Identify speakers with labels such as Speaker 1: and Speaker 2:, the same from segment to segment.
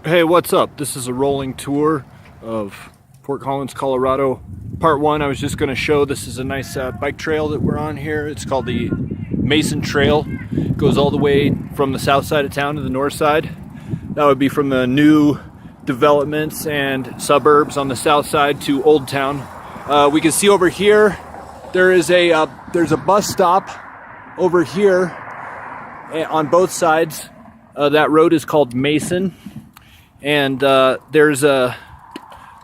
Speaker 1: Hey, what's up? This is a rolling tour of Fort Collins, Colorado. Part one, I was just going to show this is a nice bike trail that we're on here. It's called the Mason Trail. It goes all the way from the south side of town to the north side. That would be from the new developments and suburbs on the south side to Old Town. We can see over here there's a bus stop over here on both sides. That road is called Mason. And there's a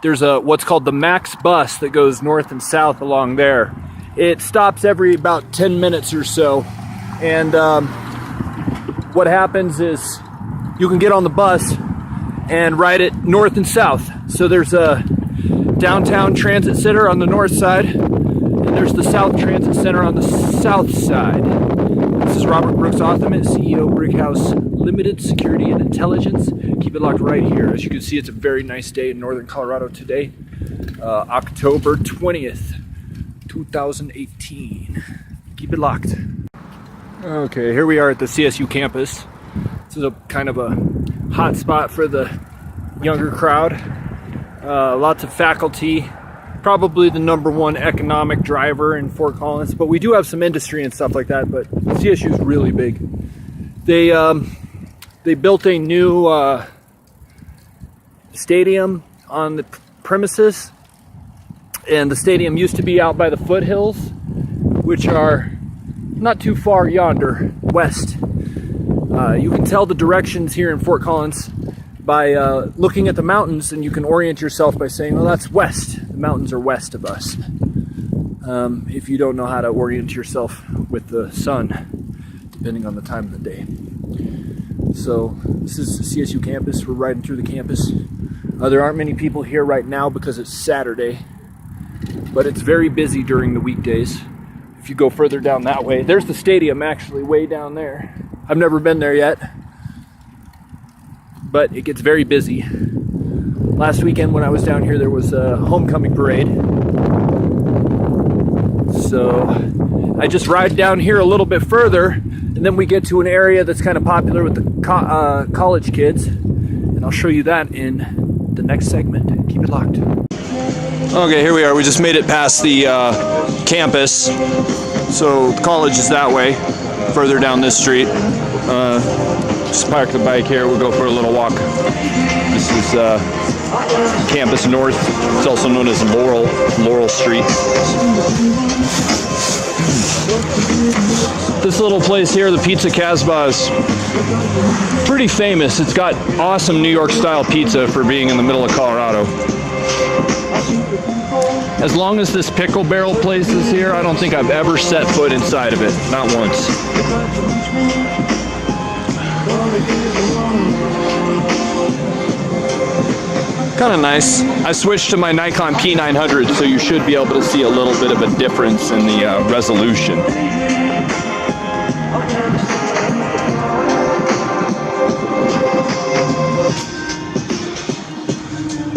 Speaker 1: what's called the Max bus that goes north and south along there. It stops every about 10 minutes or so, and what happens is you can get on the bus and ride it north and south. So there's a downtown transit center on the north side, and there's the South Transit Center on the south side. This is Robert Brooks Ottoman, CEO, Brickhouse Limited Security and Intelligence. Keep it locked right here. As you can see, it's a very nice day in northern Colorado today, October 20th, 2018. Keep it locked. Okay, here we are at the CSU campus. This is a kind of a hot spot for the younger crowd. Lots of faculty. Probably the number one economic driver in Fort Collins, but we do have some industry and stuff like that, but CSU is really big. They built a new stadium on the premises, and the stadium used to be out by the foothills, which are not too far yonder, west. You can tell the directions here in Fort Collins by looking at the mountains, and you can orient yourself by saying, well, that's west. The mountains are west of us. If you don't know how to orient yourself with the sun, depending on the time of the day. So this is the CSU campus. We're riding through the campus. There aren't many people here right now because it's Saturday, but it's very busy during the weekdays. If you go further down that way, there's the stadium actually way down there. I've never been there yet, but it gets very busy. Last weekend when I was down here, there was a homecoming parade. So I just ride down here a little bit further, and then we get to an area that's kind of popular with the college kids, and I'll show you that in the next segment. Keep it locked. Okay, here we are. We just made it past the campus. So the college is that way, further down this street. Just park the bike here. We'll go for a little walk. This is Campus North. It's also known as Laurel Street. This little place here, the Pizza Casbah, is pretty famous. It's got awesome New York style pizza for being in the middle of Colorado. As long as this pickle barrel place is here, I don't think I've ever set foot inside of it. Not once. Kind of nice. I switched to my Nikon P900, so you should be able to see a little bit of a difference in the resolution.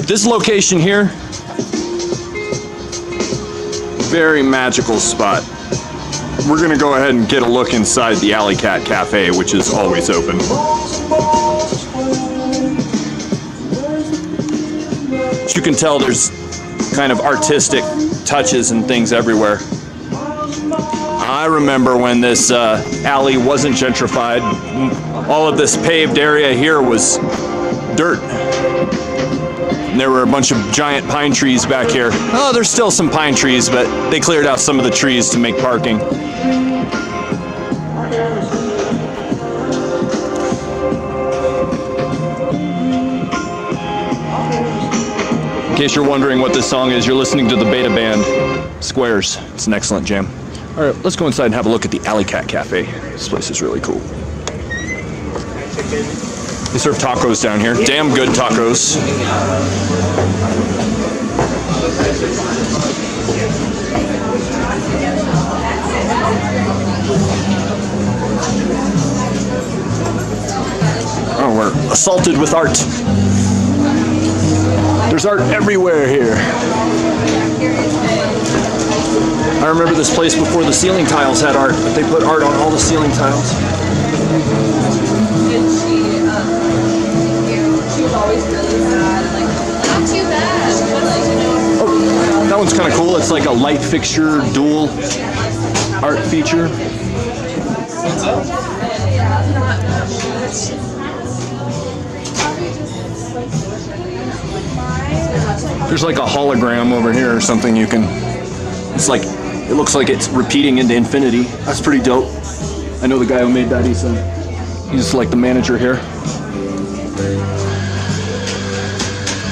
Speaker 1: This location here, very magical spot. We're gonna go ahead and get a look inside the Alley Cat Cafe, which is always open. As you can tell, there's kind of artistic touches and things everywhere. I remember when this alley wasn't gentrified. All of this paved area here was dirt. And there were a bunch of giant pine trees back here. Oh, there's still some pine trees, but they cleared out some of the trees to make parking. In case you're wondering what this song is, you're listening to the Beta Band, Squares. It's an excellent jam. All right, let's go inside and have a look at the Alley Cat Cafe. This place is really cool. They serve tacos down here. Damn good tacos. Oh, we're assaulted with art. There's art everywhere here. I remember this place before the ceiling tiles had art, but they put art on all the ceiling tiles. She was always one's kind of cool. It's like a light fixture dual art feature. There's like a hologram over here or something you can, it's like, it looks like it's repeating into infinity. That's pretty dope. I know the guy who made that. He's like the manager here.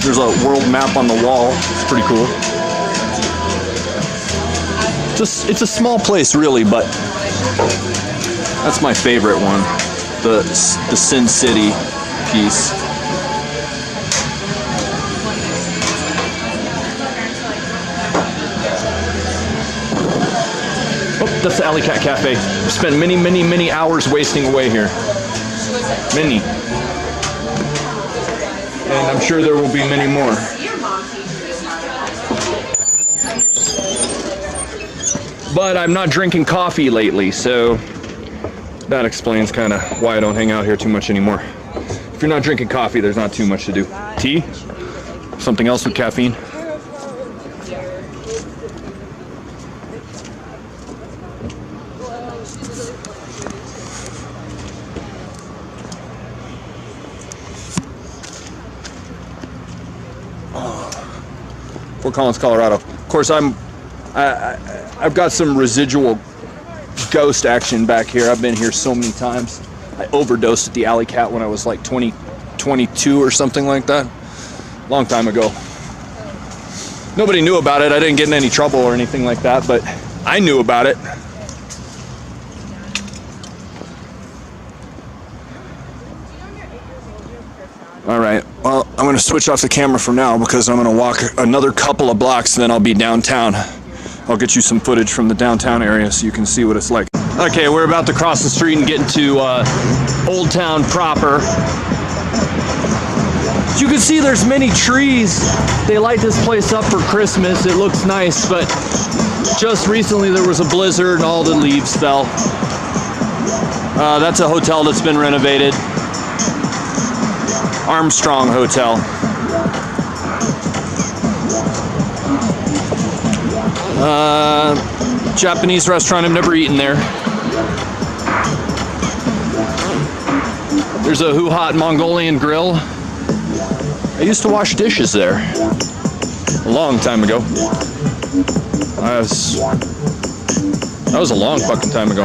Speaker 1: There's a world map on the wall. It's pretty cool. It's a small place really, but that's my favorite one. The Sin City piece. Oh, that's the Alley Cat Cafe. I've spent many hours wasting away here. Many. And I'm sure there will be many more. But I'm not drinking coffee lately, so that explains kind of why I don't hang out here too much anymore. If you're not drinking coffee, there's not too much to do. Tea? Something else with caffeine? Fort Collins, Colorado. Of course, I've got some residual ghost action back here. I've been here so many times. I overdosed at the Alley Cat when I was like 22 or something like that. Long time ago. Nobody knew about it. I didn't get in any trouble or anything like that, but I knew about it. All right, well, I'm gonna switch off the camera for now because I'm gonna walk another couple of blocks and then I'll be downtown. I'll get you some footage from the downtown area so you can see what it's like. Okay, we're about to cross the street and get into Old Town proper. As you can see, there's many trees. They light this place up for Christmas. It looks nice, but just recently there was a blizzard and all the leaves fell. That's a hotel that's been renovated. Armstrong Hotel. Japanese restaurant, I've never eaten there. There's a Hoo-Hot Mongolian grill. I used to wash dishes there a long time ago. That was a long fucking time ago.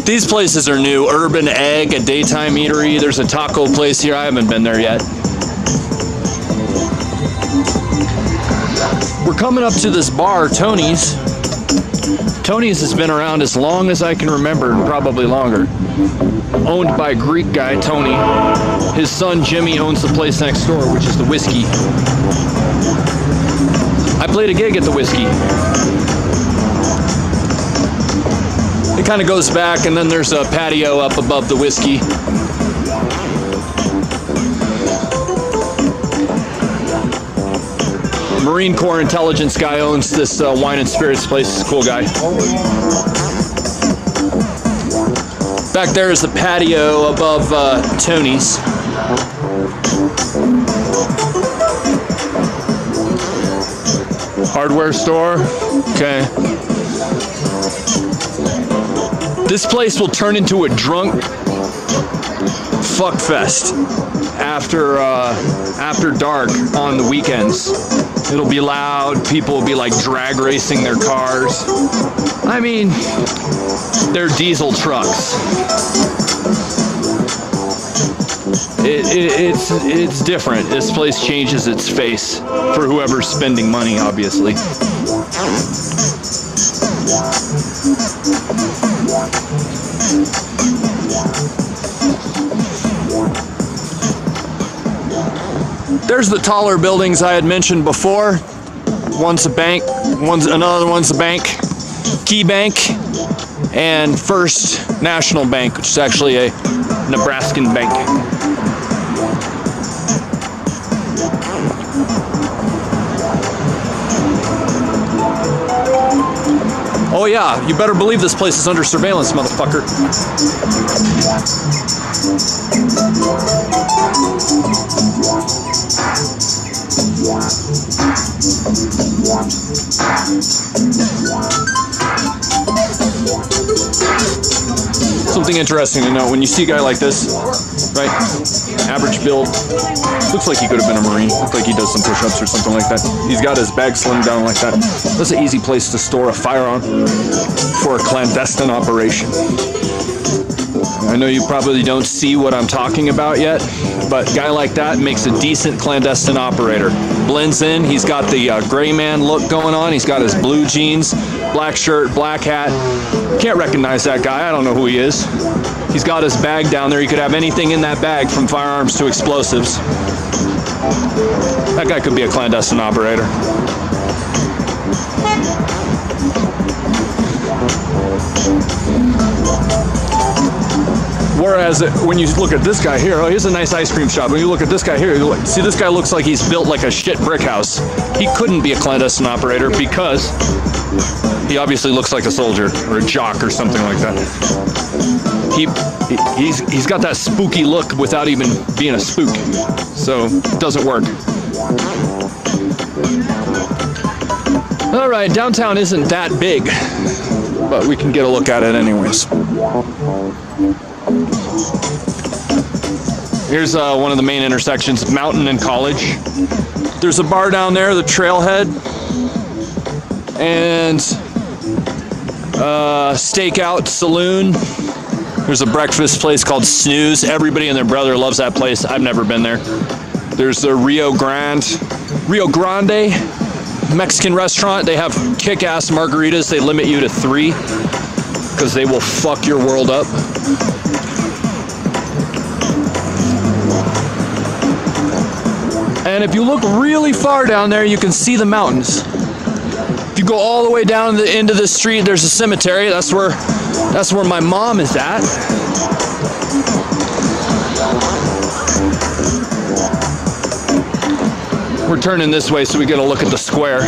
Speaker 1: These places are new. Urban Egg, a daytime eatery. There's a taco place here. I haven't been there yet. We're coming up to this bar, Tony's. Tony's has been around as long as I can remember, and probably longer. Owned by a Greek guy, Tony. His son, Jimmy, owns the place next door, which is the Whiskey. I played a gig at the Whiskey. It kind of goes back, and then there's a patio up above the Whiskey. Marine Corps intelligence guy owns this wine and spirits place. He's a cool guy. Back there is the patio above Tony's. Hardware store. Okay. This place will turn into a drunk fuck fest after dark on the weekends. It'll be loud. People will be like drag racing their cars. I mean, they're diesel trucks. It's different. This place changes its face for whoever's spending money, obviously. There's the taller buildings I had mentioned before. One's a bank, another one's a bank, Key Bank, and First National Bank, which is actually a Nebraskan bank. Oh yeah, you better believe this place is under surveillance, motherfucker. Something interesting to note, when you see a guy like this, right, average build, looks like he could have been a Marine, looks like he does some push-ups or something like that. He's got his bag slimmed down like that. That's an easy place to store a firearm for a clandestine operation. I know you probably don't see what I'm talking about yet, but a guy like that makes a decent clandestine operator. Blends in, he's got the gray man look going on, he's got his blue jeans, black shirt, black hat. Can't recognize that guy, I don't know who he is. He's got his bag down there, he could have anything in that bag from firearms to explosives. That guy could be a clandestine operator. Whereas when you look at this guy here, oh, here's a nice ice cream shop. When you look at this guy here, see, this guy looks like he's built like a shit brick house. He couldn't be a clandestine operator because he obviously looks like a soldier or a jock or something like that. He's got that spooky look without even being a spook, so it doesn't work. All right, downtown isn't that big, but we can get a look at it anyways. Here's one of the main intersections, Mountain and College. There's a bar down there, the Trailhead, and Stakeout Saloon. There's a breakfast place called Snooze. Everybody and their brother loves that place. I've never been there. There's the Rio Grande Mexican restaurant. They have kick-ass margaritas. They limit you to 3 because they will fuck your world up. And if you look really far down there, you can see the mountains. If you go all the way down the end of the street, there's a cemetery. That's where my mom is at. We're turning this way so we get a look at the square.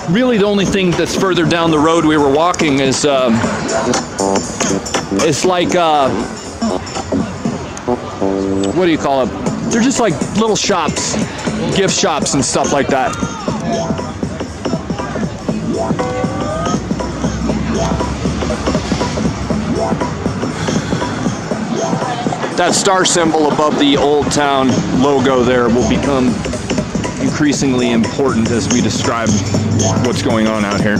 Speaker 1: Really the only thing that's further down the road we were walking is it's like what do you call it? They're just like little shops, gift shops and stuff like that. That star symbol above the Old Town logo there will become increasingly important as we describe what's going on out here.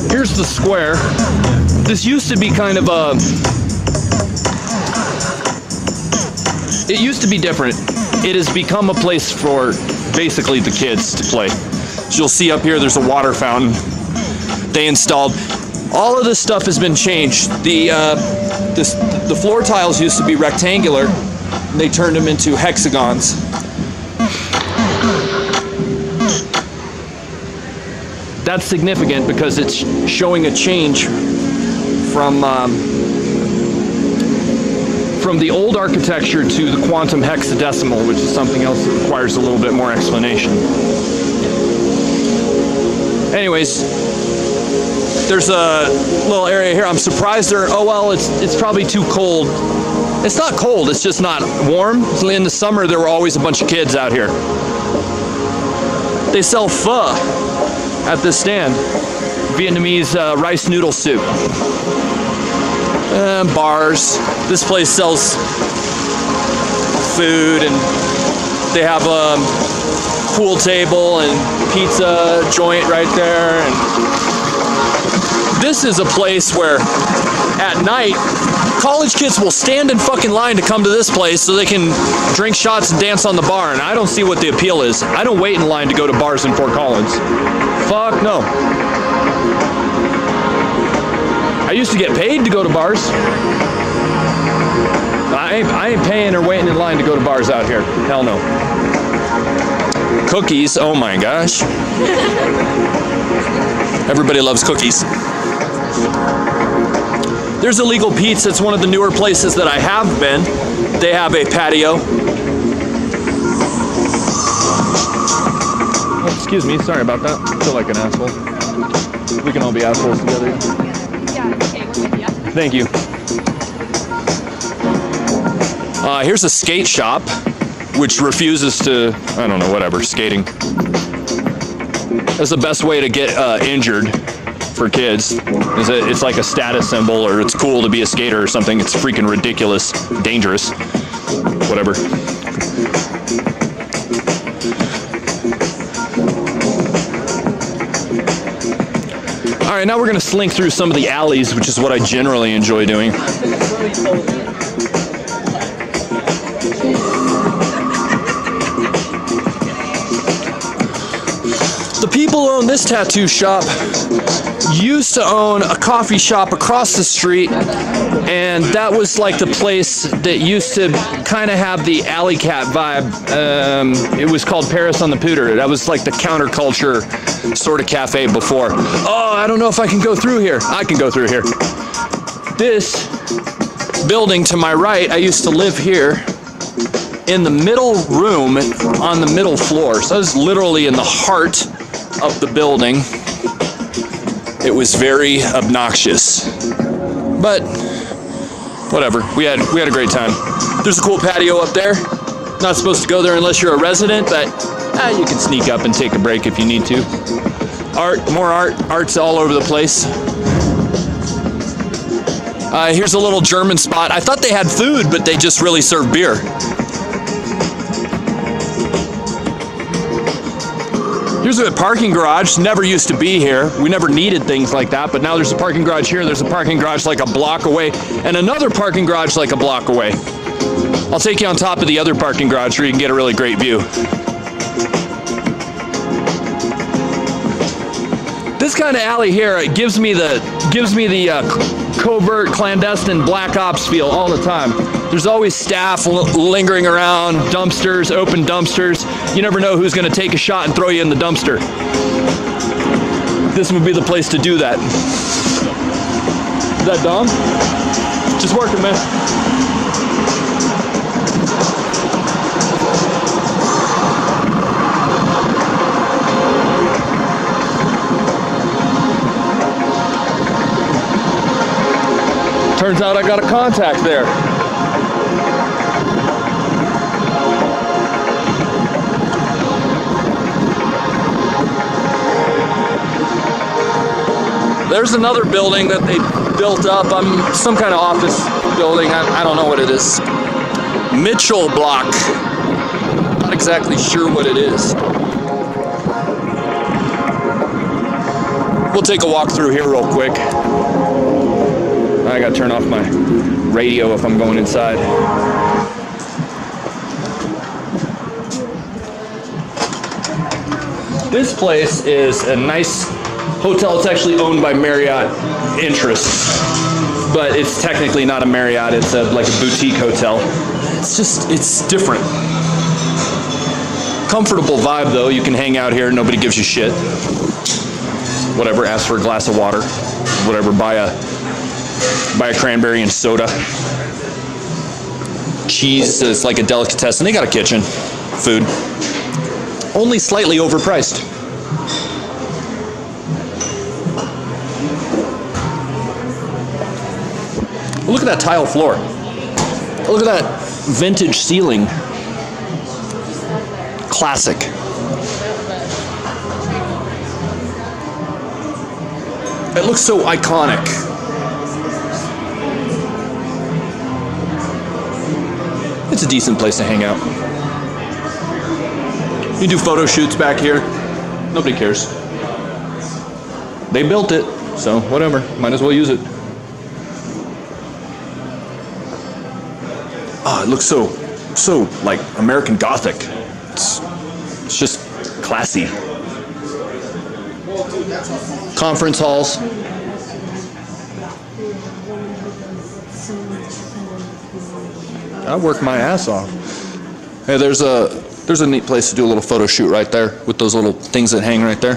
Speaker 1: Here's the square. This used to be kind of a... It used to be different. It has become a place for basically the kids to play. So you'll see up here there's a water fountain they installed. All of this stuff has been changed. The floor tiles used to be rectangular, and they turned them into hexagons. That's significant because it's showing a change from the old architecture to the quantum hexadecimal, which is something else that requires a little bit more explanation. Anyways, there's a little area here. I'm surprised it's probably too cold. It's not cold, it's just not warm. In the summer, there were always a bunch of kids out here. They sell pho at this stand. Vietnamese rice noodle soup. Bars. This place sells food, and they have a pool table and pizza joint right there. And this is a place where at night college kids will stand in fucking line to come to this place so they can drink shots and dance on the bar, and I don't see what the appeal is. I don't wait in line to go to bars in Fort Collins. Fuck no. I used to get paid to go to bars. I ain't paying or waiting in line to go to bars out here. Hell no. Cookies, oh my gosh. Everybody loves cookies. There's Illegal Pete's. It's one of the newer places that I have been. They have a patio. Excuse me, sorry about that. I feel like an asshole. We can all be assholes together.
Speaker 2: Yeah, okay, we're with you.
Speaker 1: Thank you. Here's a skate shop, which refuses to, I don't know, whatever, skating. That's the best way to get injured for kids. Is that it's like a status symbol, or it's cool to be a skater or something. It's freaking ridiculous, dangerous, whatever. All right, now we're gonna slink through some of the alleys, which is what I generally enjoy doing. The people who own this tattoo shop used to own a coffee shop across the street, and that was like the place that used to kind of have the alley cat vibe. It was called Paris on the Pooter. That was like the counterculture sort of cafe before. Oh, I don't know if I can go through here. I can go through here. This building to my right, I used to live here in the middle room on the middle floor. So I was literally in the heart of the building. It was very obnoxious, but whatever. We had a great time. There's a cool patio up there. Not supposed to go there unless you're a resident, but you can sneak up and take a break if you need to. Art, more art. Art's all over the place. Here's a little German spot. I thought they had food, but they just really serve beer. Here's a parking garage. Never used to be here. We never needed things like that, but now there's a parking garage here. There's a parking garage like a block away, and another parking garage like a block away. I'll take you on top of the other parking garage where you can get a really great view. This kind of alley here, it gives me the covert, clandestine black ops feel all the time. There's always staff lingering around, dumpsters, open dumpsters. You never know who's going to take a shot and throw you in the dumpster. This would be the place to do that. Is that Dom? Just working, man. Turns out I got a contact there. There's another building that they built up. Some kind of office building. I don't know what it is. Mitchell Block. Not exactly sure what it is. We'll take a walk through here real quick. I gotta turn off my radio if I'm going inside. This place is a nice hotel. It's actually owned by Marriott Interests, but it's technically not a Marriott. It's like a boutique hotel. It's different. Comfortable vibe though. You can hang out here. Nobody gives you shit. Whatever. Ask for a glass of water. Whatever. Buy a cranberry and soda. Cheese is like a delicatessen. They got a kitchen. Food. Only slightly overpriced. Look at that tile floor. Look at that vintage ceiling. Classic. It looks so iconic. It's a decent place to hang out. You do photo shoots back here. Nobody cares. They built it, so whatever. Might as well use it. Oh, it looks so like American Gothic. It's just classy. Conference halls. I work my ass off. Hey, there's a neat place to do a little photo shoot right there with those little things that hang right there.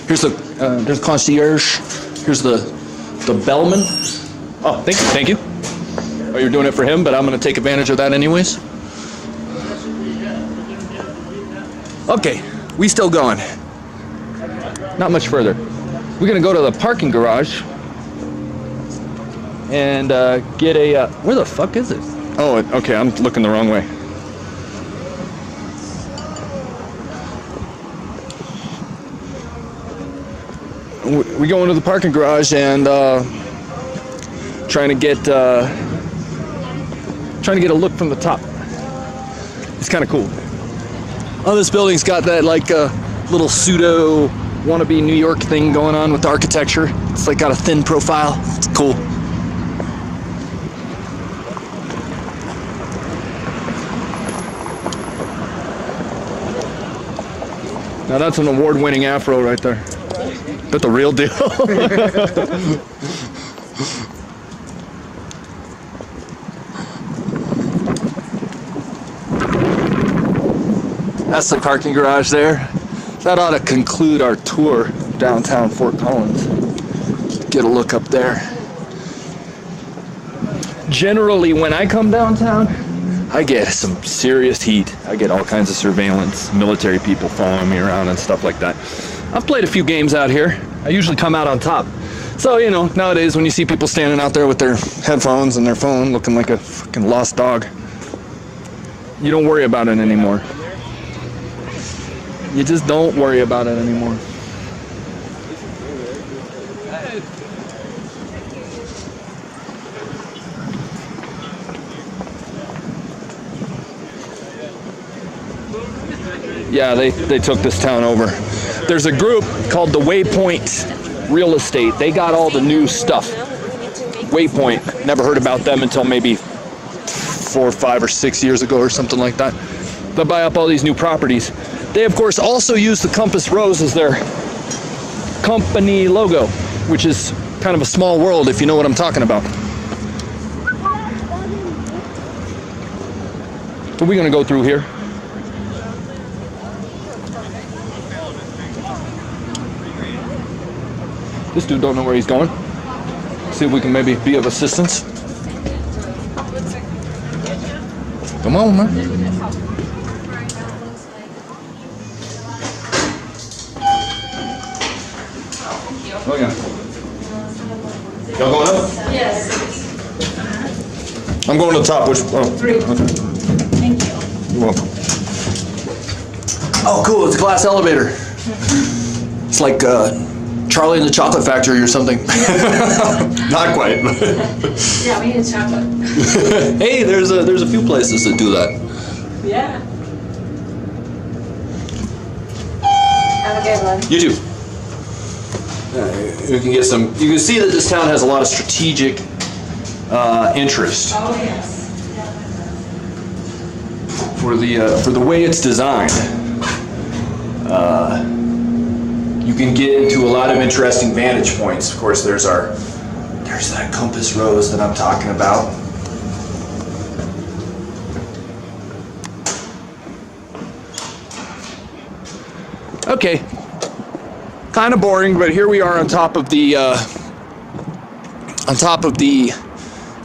Speaker 1: Here's there's the concierge. Here's the bellman. Oh, thank you. Oh, you're doing it for him, but I'm going to take advantage of that anyways. Okay, we still going. not much further. We're gonna go to the parking garage and get a, where the fuck is it? Oh, okay, I'm looking the wrong way. We go into the parking garage and trying to get a look from the top. It's kind of cool. Oh, this building's got that like little pseudo wannabe New York thing going on with the architecture. It's like got a thin profile. It's cool. Now that's an award-winning afro right there. That's the real deal. That's the parking garage there. That ought to conclude our tour of downtown Fort Collins. Get a look up there. Generally, when I come downtown, I get some serious heat. I get all kinds of surveillance, military people following me around and stuff like that. I've played a few games out here. I usually come out on top. So, you know, nowadays when you see people standing out there with their headphones and their phone looking like a fucking lost dog, you don't worry about it anymore. You just don't worry about it anymore. Yeah, they took this town over. There's a group called the Waypoint Real Estate. They got all the new stuff. Waypoint, never heard about them until maybe 4 or 5 or 6 years ago or something like that. They buy up all these new properties. They, of course, also use the Compass Rose as their company logo, which is kind of a small world if you know what I'm talking about. But we're gonna go through here. This dude don't know where he's going. See if we can maybe be of assistance. Come on, man. Oh yeah. Y'all going up?
Speaker 2: Yes.
Speaker 1: I'm going to the top. Which? Oh,
Speaker 2: 3.
Speaker 1: okay.
Speaker 2: Thank you.
Speaker 1: You're welcome. Oh, cool! It's a glass elevator. It's like Charlie and the Chocolate Factory or something. Not quite.
Speaker 2: Yeah, we need chocolate.
Speaker 1: Hey, there's a few places that do that.
Speaker 2: Yeah. Have a good one.
Speaker 1: You too. You can get some. You can see that this town has a lot of strategic interest
Speaker 2: Oh, yes.
Speaker 1: for the way it's designed. You can get into a lot of interesting vantage points. Of course, there's that Compass Rose that I'm talking about. Okay, kind of boring, but here we are on top of the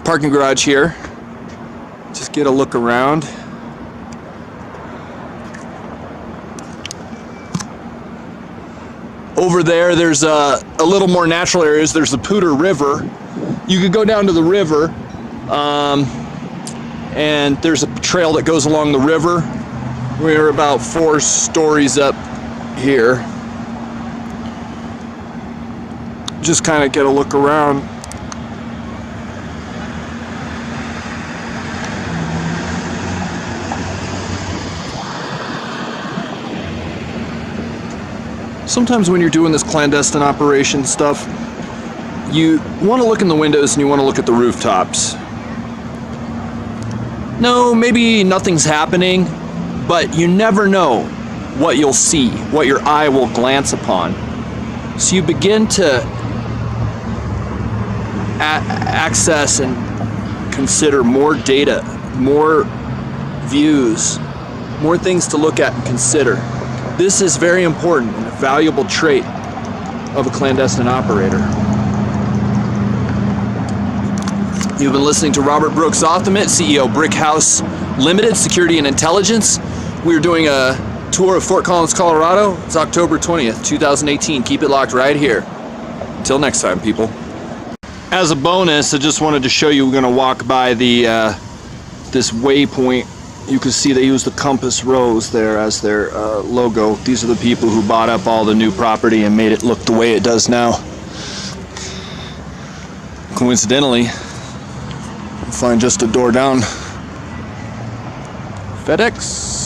Speaker 1: parking garage here. Just get a look around. Over there's a little more natural areas. There's the Poudre River. You could go down to the river, and there's a trail that goes along the river. We're about 4 stories up here. Just kind of get a look around. Sometimes when you're doing this clandestine operation stuff, you want to look in the windows and you want to look at the rooftops. No, maybe nothing's happening, but you never know what you'll see, what your eye will glance upon. So you begin to access and consider more data, more views, more things to look at and consider. This is very important and a valuable trait of a clandestine operator. You've been listening to Robert Brooks Optimate, CEO Brick House Limited, Security and Intelligence. We're doing a tour of Fort Collins, Colorado. It's October 20th, 2018. Keep it locked right here. Until next time, people. As a bonus, I just wanted to show you, we're going to walk by the this waypoint. You can see they use the compass rose there as their logo. These are the people who bought up all the new property and made it look the way it does now. Coincidentally, you'll find just a door down FedEx.